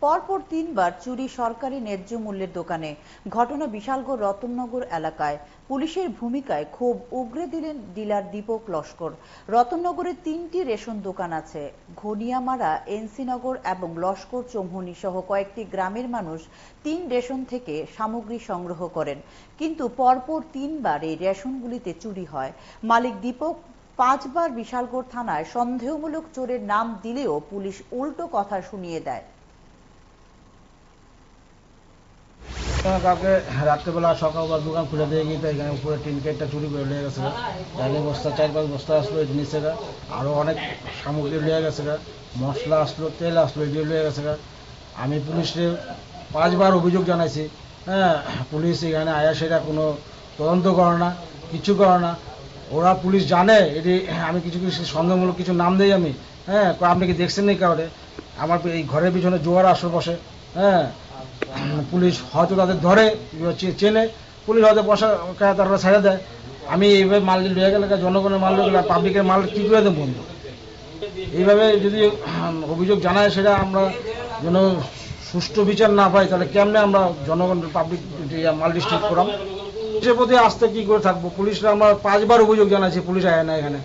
পরপর ৩ বার চুরি সরকারি ন্যায্য মূল্যের দোকানে। ঘটনা বিশালগড় রতননগর এলাকায়। পুলিশের ভূমিকায় ক্ষোভ উগরে দিলেন ডিলার দীপক লস্কর। রতননগরে ৩টি রেশন দোকান আছে। ঘনিয়ামারা, এনসিনগর এবং লস্কর চৌমুহনী সহ কয়েকটি গ্রামের মানুষ ৩ রেশন থেকে সামগ্রী সংগ্রহ করেন, কিন্তু পরপর ৩ বার এই রেশনগুলিতে চুরি হয়। মালিক দীপক ৫ বার বিশালগড় থানায় সন্দেহমূলক চোরের নাম দিলেও পুলিশ উল্টো কথা শুনিয়ে দেয়। কাউকে রাত্রেবেলা সকালবেলা দোকান খুলে দিয়ে গিয়ে এখানে উপরে টিন কেটটা চুরি করে নিয়ে গেছে। ডালের বস্তা ৪-৫ বস্তা আসলো এই জিনিসের, আরও অনেক সামগ্রী লিয়ে গেছে, মশলা আসলো, তেল আসলো, এগুলো লিয়ে গেছে। আমি পুলিশে ৫ বার অভিযোগ জানাইছি। হ্যাঁ, পুলিশ এখানে আয়া সেটা কোনো তদন্ত করে না, কিছু করে না। ওরা পুলিশ জানে এটি আমি কিছু কিছু সন্দেহমূলক কিছু নাম দিই আমি। হ্যাঁ, আপনি কি দেখছেন নি কাউরে? আমার এই ঘরের পিছনে জোয়ার আসর বসে। হ্যাঁ, পুলিশ হয়তো তাদের ধরে চেনে, পুলিশ হয়তো বসা তারা ছেড়ে দেয়। আমি এইভাবে মাল লিয়ে গেলে জনগণের মাল লিয়ে গেলে পাবলিকের মাল কী করে দেবো বন্ধু? এইভাবে যদি অভিযোগ জানায় সেটা আমরা যেন সুষ্ঠু বিচার না পাই, তাহলে কেমনে আমরা জনগণ পাবলিক মাল ডিস্ট্রিক্ট করাম? পুলিশের প্রতি আস্থা কী করে থাকবো? পুলিশরা আমরা ৫ বার অভিযোগ জানাচ্ছি, পুলিশ আয় না এখানে।